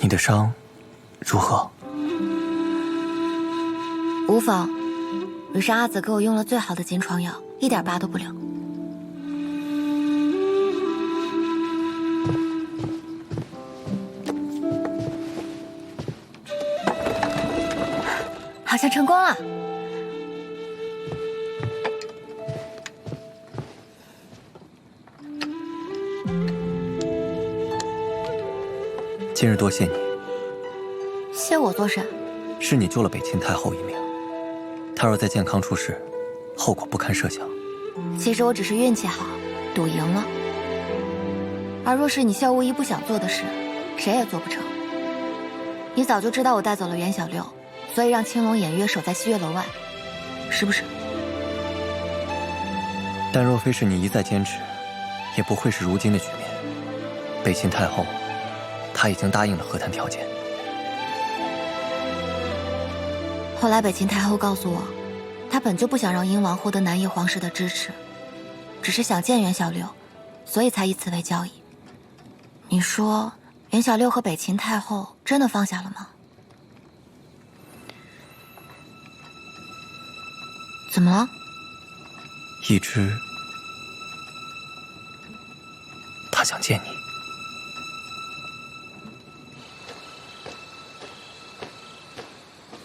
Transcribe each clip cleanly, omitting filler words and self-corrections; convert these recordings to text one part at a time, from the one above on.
你的伤如何？无妨，雨山阿紫给我用了最好的金疮药，一点疤都不留。好像成功了。今日多谢你。谢我做甚？是你救了北秦太后一命，她若再健康出事，后果不堪设想。其实我只是运气好，赌赢了。而若是你萧无疑不想做的事，谁也做不成。你早就知道我带走了袁小六，所以让青龙偃月守在西月楼外，是不是？但若非是你一再坚持，也不会是如今的局面。北秦太后，她已经答应了和谈条件。后来北秦太后告诉我，她本就不想让英王获得南叶皇室的支持，只是想见袁小六，所以才以此为交易。你说袁小六和北秦太后真的放下了吗？怎么了？一只，他想见你。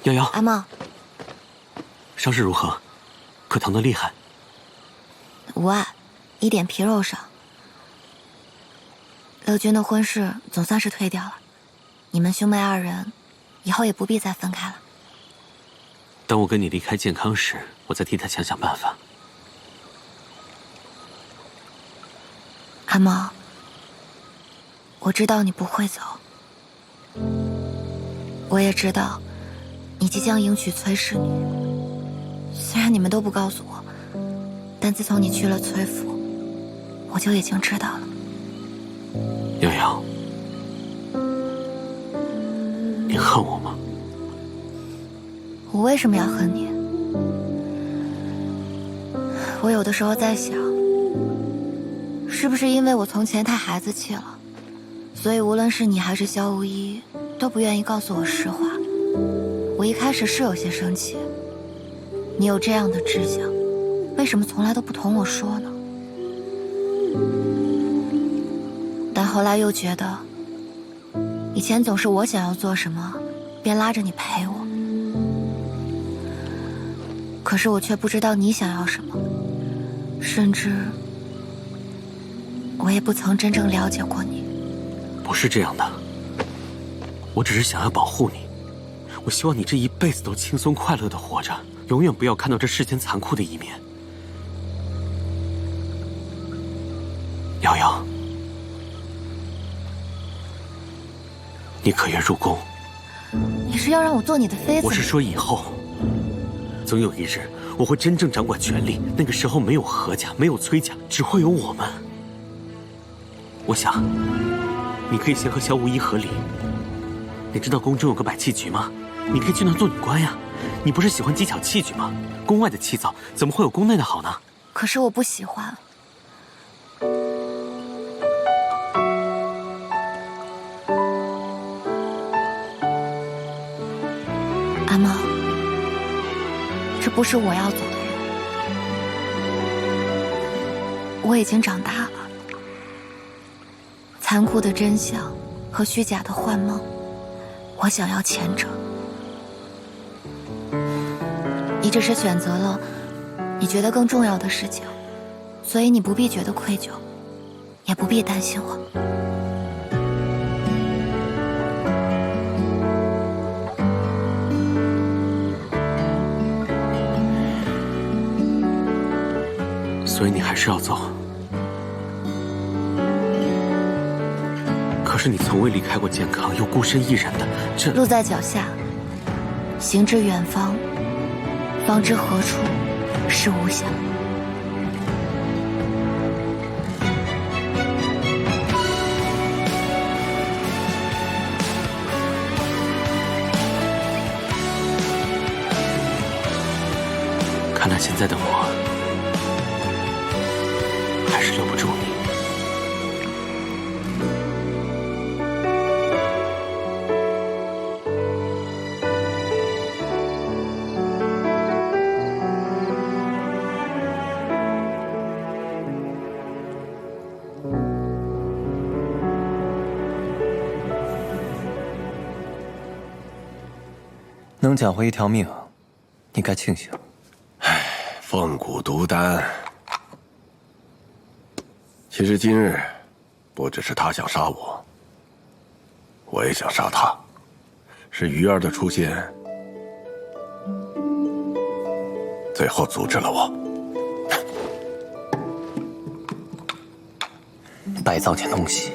瑶瑶，阿茂，伤势如何？可疼得厉害？无碍，一点皮肉伤。乐君的婚事总算是推掉了，你们兄妹二人以后也不必再分开了。当我跟你离开健康时，我再替他想想办法。阿茂，我知道你不会走，我也知道你即将迎娶崔氏女。虽然你们都不告诉我，但自从你去了崔府，我就已经知道了。瑶瑶，你恨我吗？我为什么要恨你？我有的时候在想，是不是因为我从前太孩子气了，所以无论是你还是萧无一，都不愿意告诉我实话。我一开始是有些生气，你有这样的志向，为什么从来都不同我说呢？但后来又觉得，以前总是我想要做什么，便拉着你陪我。可是我却不知道你想要什么，甚至我也不曾真正了解过你。不是这样的，我只是想要保护你。我希望你这一辈子都轻松快乐地活着，永远不要看到这世间残酷的一面。瑶瑶，你可愿入宫？你是要让我做你的妃子？我是说以后，总有一日我会真正掌管权力，那个时候没有何家，没有崔家，只会有我们。我想，你可以先和萧无一和离。你知道宫中有个百器局吗？你可以去那做女官呀。你不是喜欢技巧器具吗？宫外的器早怎么会有宫内的好呢？可是我不喜欢。阿茂，这不是我要走的路。我已经长大了，残酷的真相和虚假的幻梦，我想要前者。你只是选择了你觉得更重要的事情，所以你不必觉得愧疚，也不必担心我。所以你还是要走。可是你从未离开过健康，又孤身一人的，这路在脚下，行至远方，方知何处是吾乡。看来现在的我还是留不住你。能捡回一条命，你该庆幸。唉，凤骨毒丹。其实今日，不只是他想杀我，我也想杀他。是鱼儿的出现，最后阻止了我。白糟践东西。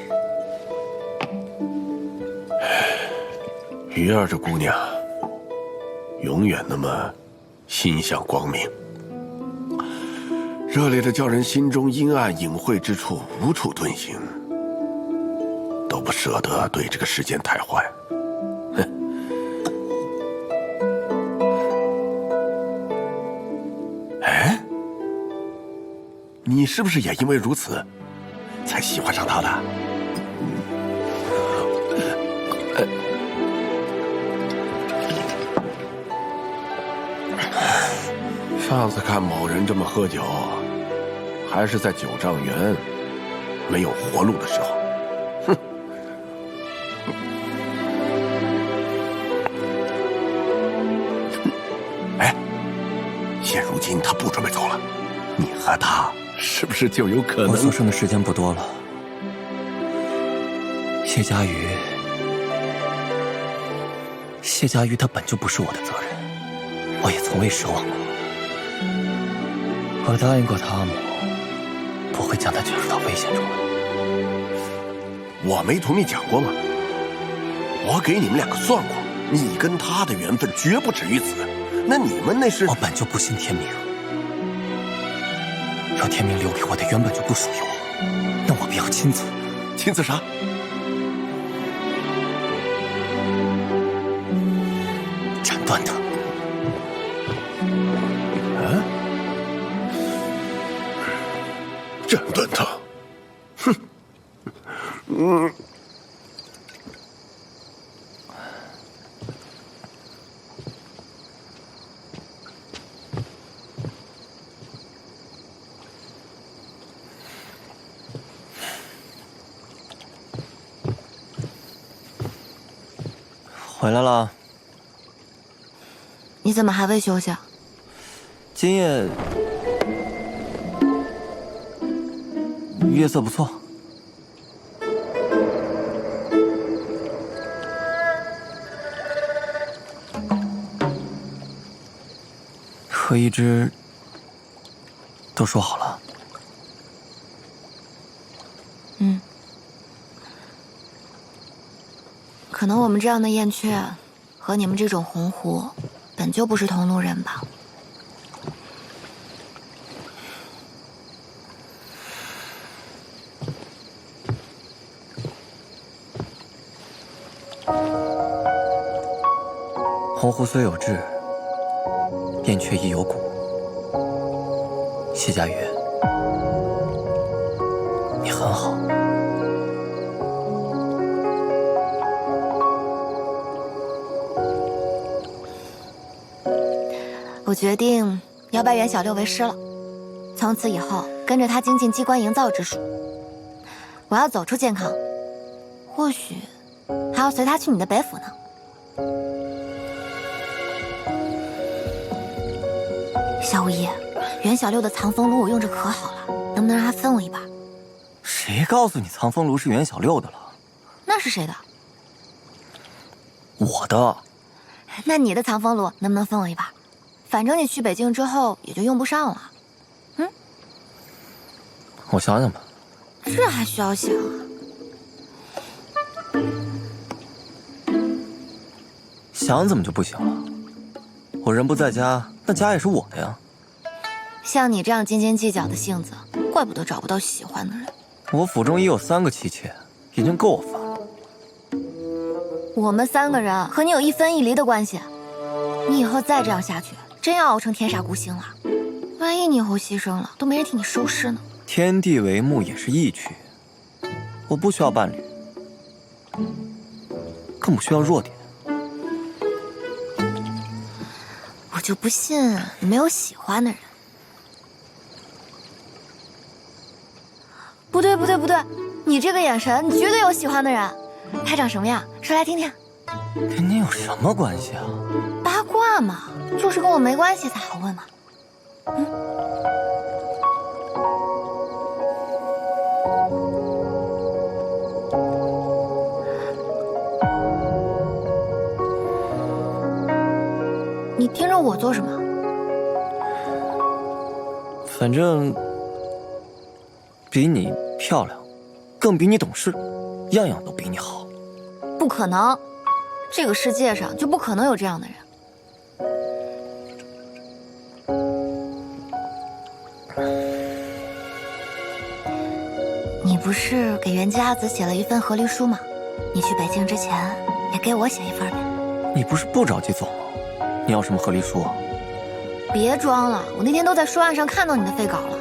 鱼儿这姑娘，永远那么心向光明，热烈的叫人心中阴暗隐晦之处无处遁形，都不舍得对这个世间太坏。哼！哎，你是不是也因为如此，才喜欢上他的？上次看某人这么喝酒，还是在九丈原没有活路的时候。哼！哎，现如今他不准备走了，你和他是不是就有可能？我所剩的时间不多了。谢家瑜他本就不是我的责任，我也从未奢望过。我答应过汤姆，不会将他卷入到危险中的。我没同你讲过吗？我给你们两个算过，你跟他的缘分绝不止于此。那你们那是……我本就不信天命，若天命留给我的原本就不属于我，那我便要亲自啥？斩断他。斩断他！哼！回来了。你怎么还未休息啊？今夜月色不错。和一只都说好了。嗯。可能我们这样的燕雀，和你们这种鸿鹄，本就不是同路人吧。鸿鹄虽有志，燕雀亦有骨。谢家瑜，你很好。我决定要拜袁小六为师了，从此以后跟着他精进机关营造之术。我要走出健康，或许还要随他去你的北府呢。小五爷，袁小六的藏风炉我用着可好了，能不能让他分我一把？谁告诉你藏风炉是袁小六的了？那是谁的？我的。那你的藏风炉能不能分我一把？反正你去北境之后也就用不上了。嗯，我想想吧。这还需要想啊？想怎么就不行了？我人不在家，那家也是我的呀。像你这样斤斤计较的性子，怪不得找不到喜欢的人。我府中已有3个妻妾，已经够我烦了。我们3个人和你有1分1厘的关系，你以后再这样下去，真要熬成天煞孤星了。万一你以后牺牲了，都没人替你收尸呢。天地为幕也是义趣，我不需要伴侣，更不需要弱点。我就不信你没有喜欢的人。不对，你这个眼神，你绝对有喜欢的人。他长什么样？说来听听。跟你有什么关系啊？八卦嘛，就是跟我没关系才好问嘛。你盯着我做什么？反正比你漂亮，更比你懂事，样样都比你好。不可能，这个世界上就不可能有这样的人。你不是给袁家子写了一份和离书吗？你去北京之前也给我写一份呗。你不是不着急走吗？你要什么和离书啊？别装了，我那天都在书案上看到你的废稿了。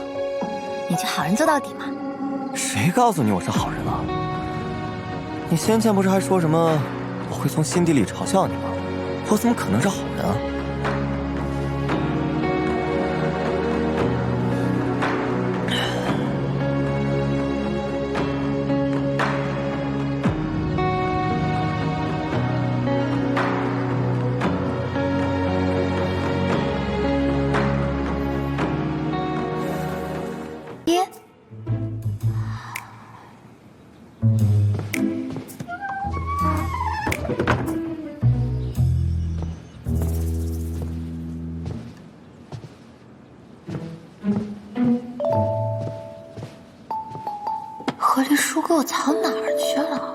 你就好人做到底嘛。谁告诉你我是好人了？你先前不是还说什么我会从心底里嘲笑你吗？我怎么可能是好人啊？爹，和离书给我藏哪儿去了？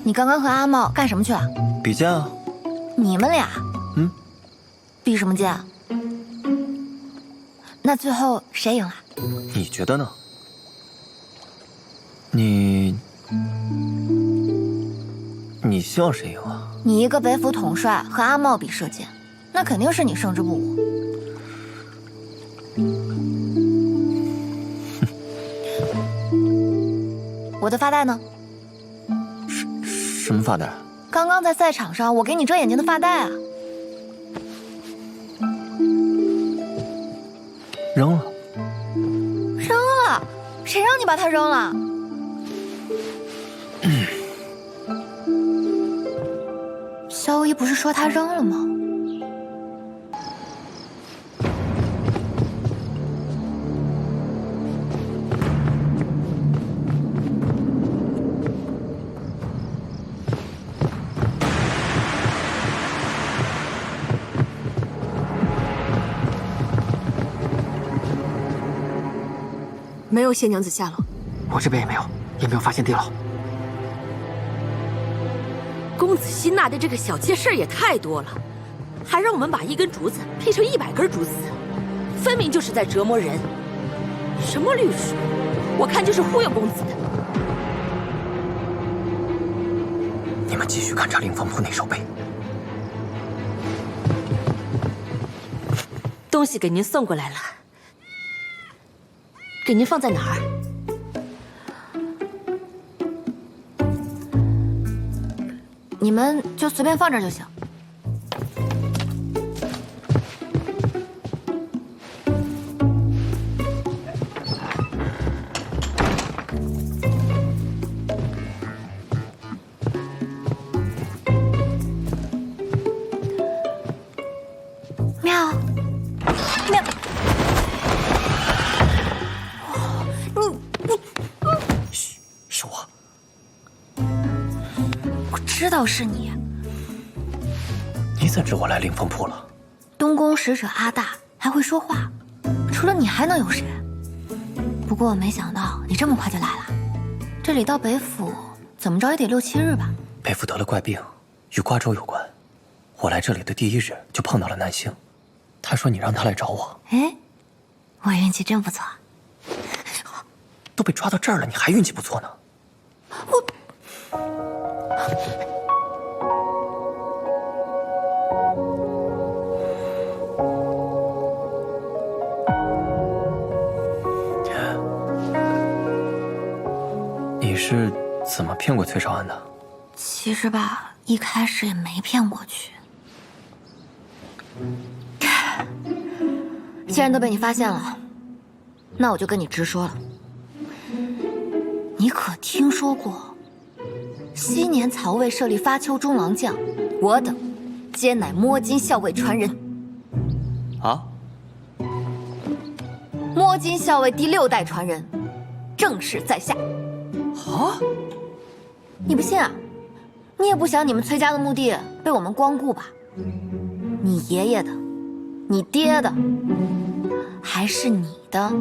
你刚刚和阿茂干什么去了？比剑啊？你们俩？嗯，比什么剑？那最后谁赢了？你觉得呢？你希望谁赢啊？你一个北府统帅和阿茂比射箭，那肯定是你胜之不武。我的发带呢？什么发带？刚刚在赛场上我给你遮眼睛的发带啊。扔了。扔了？谁让你把它扔了？萧一不是说他扔了吗？没有谢娘子下落，我这边也没有，也没有发现地牢。公子希纳的这个小妾事儿也太多了，还让我们把一根竹子劈成100根竹子，分明就是在折磨人。什么律师，我看就是忽悠公子的。你们继续勘察灵凤铺内守备。东西给您送过来了，给您放在哪儿？你们就随便放这儿就行。妙，妙，嘘，是我。我知道是你。你怎知我来灵凤铺了？东宫使者阿大还会说话，除了你还能有谁？不过我没想到你这么快就来了。这里到北府怎么着也得6、7日吧？北府得了怪病，与瓜州有关。我来这里的第1日就碰到了南星，他说你让他来找我。哎，我运气真不错。都被抓到这儿了，你还运气不错呢。你是怎么骗过崔少安的？其实吧，一开始也没骗过去。既然都被你发现了，那我就跟你直说了。你可听说过昔年曹魏设立发丘中郎将，我等皆乃摸金校尉传人。啊？摸金校尉第6代传人，正是在下。啊？你不信啊？你也不想你们崔家的墓地被我们光顾吧？你爷爷的，你爹的，还是你的？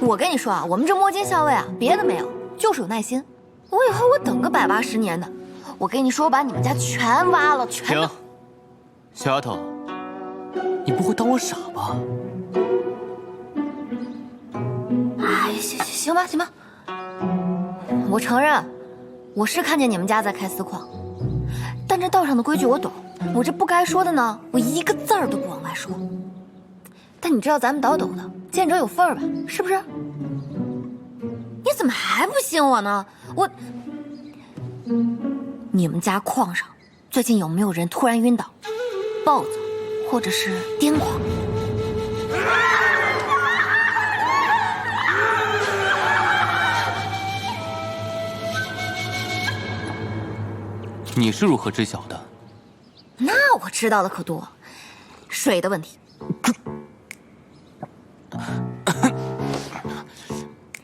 我跟你说啊，我们这摸金校尉啊，别的没有，就是有耐心。我以后我等个180年的，我跟你说，我把你们家全挖了，全。停，小丫头，你不会当我傻吧？哎，行吧，行吧。我承认，我是看见你们家在开私矿，但这道上的规矩我懂，我这不该说的呢，我一个字儿都不往外说。但你知道咱们倒斗的，见者有份儿吧？是不是？你怎么还不信我呢？你们家矿上最近有没有人突然晕倒、暴走，或者是癫狂？你是如何知晓的？那我知道的可多，水的问题。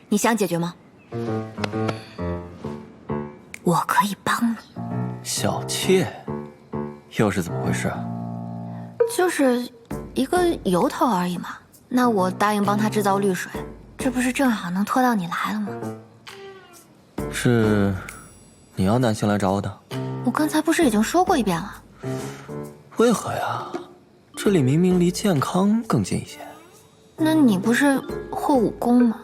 你想解决吗？我可以帮你。小妾，又是怎么回事？就是一个由头而已嘛。那我答应帮他制造绿水，这不是正好能拖到你来了吗？是你要南星来找我的？我刚才不是已经说过一遍了？为何呀？这里明明离健康更近一些。那你不是会武功吗？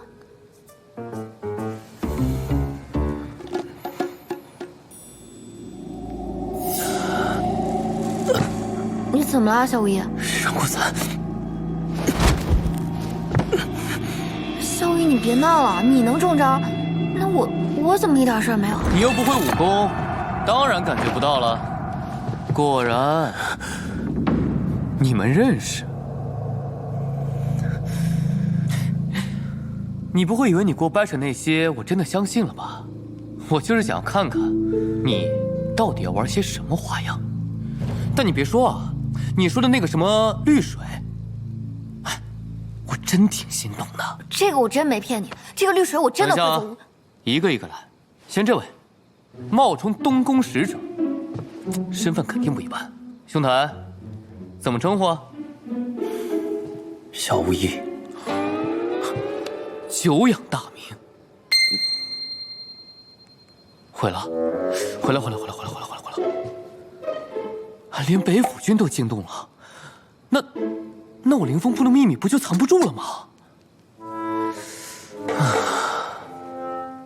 你怎么了，小五一？让过伞。小五一，你别闹了，你能中招，那我怎么一点事儿没有？你又不会武功，当然感觉不到了。果然，你们认识。你不会以为你给我掰扯那些，我真的相信了吧？我就是想看看，你到底要玩些什么花样。但你别说啊，你说的那个什么绿水，哎，我真挺心动的。这个我真没骗你，这个绿水我真的会等一下做。一个一个来，先这位，冒充东宫使者，身份肯定不一般。兄台，怎么称呼啊？小无疑。久仰大名。回来，连北府君都惊动了，那我凌风铺的秘密不就藏不住了吗？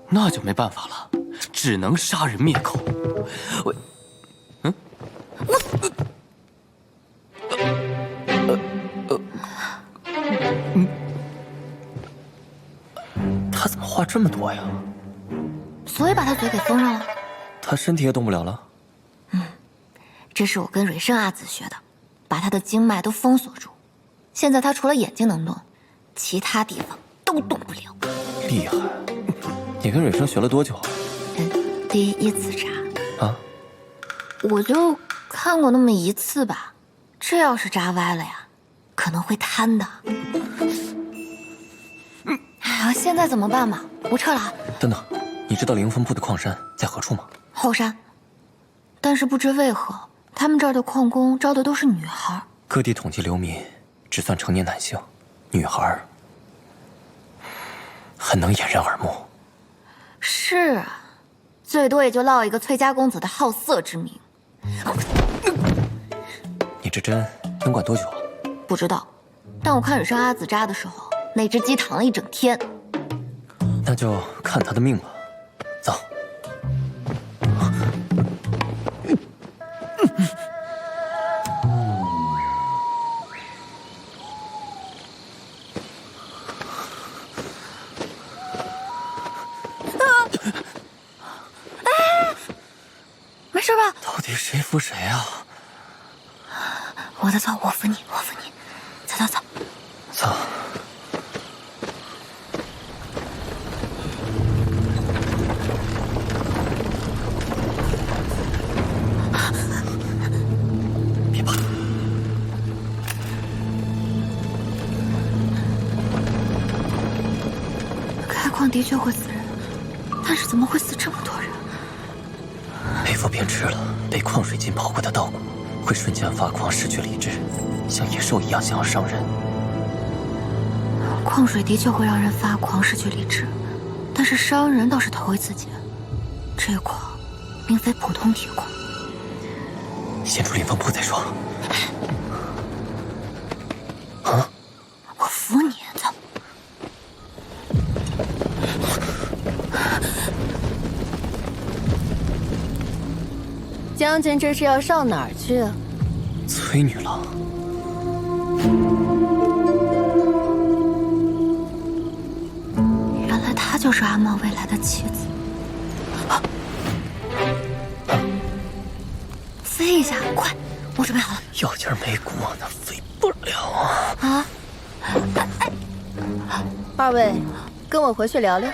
那就没办法了，只能杀人灭口。他怎么话这么多呀？所以把他嘴给封上了。他身体也动不了了。这是我跟蕊生阿紫学的，把他的经脉都封锁住。现在他除了眼睛能动，其他地方都动不了。厉害！你跟蕊生学了多久？第一次扎啊？我就看过那么1次吧。这要是扎歪了呀，可能会瘫的。哎呀，现在怎么办嘛？我撤了啊。等等，你知道凌风铺的矿山在何处吗？后山。但是不知为何，他们这儿的矿工招的都是女孩。各地统计流民，只算成年男性，女孩很能掩人耳目。是啊，最多也就落一个崔家公子的好色之名。你这针能管多久啊？不知道，但我看蕊生阿紫扎的时候，那只鸡躺了1整天。那就看他的命吧。走。没事吧？到底谁扶谁啊？我的走，我扶你，我扶你。走走走。走。别怕。开矿的确会死人，但是怎么会死这么多人？佩服变质了，被矿水浸泡过的稻谷会瞬间发狂，失去理智，像野兽一样想要伤人。矿水的确会让人发狂，失去理智，但是伤人倒是头一次见。这矿并非普通铁矿。先出林峰铺再说。啊！我扶你，走。将军这是要上哪儿去啊？崔女郎，原来她就是阿茂未来的妻子。飞一下，快！我准备好了。要劲儿没过呢，飞不了啊！啊！二位，跟我回去聊聊。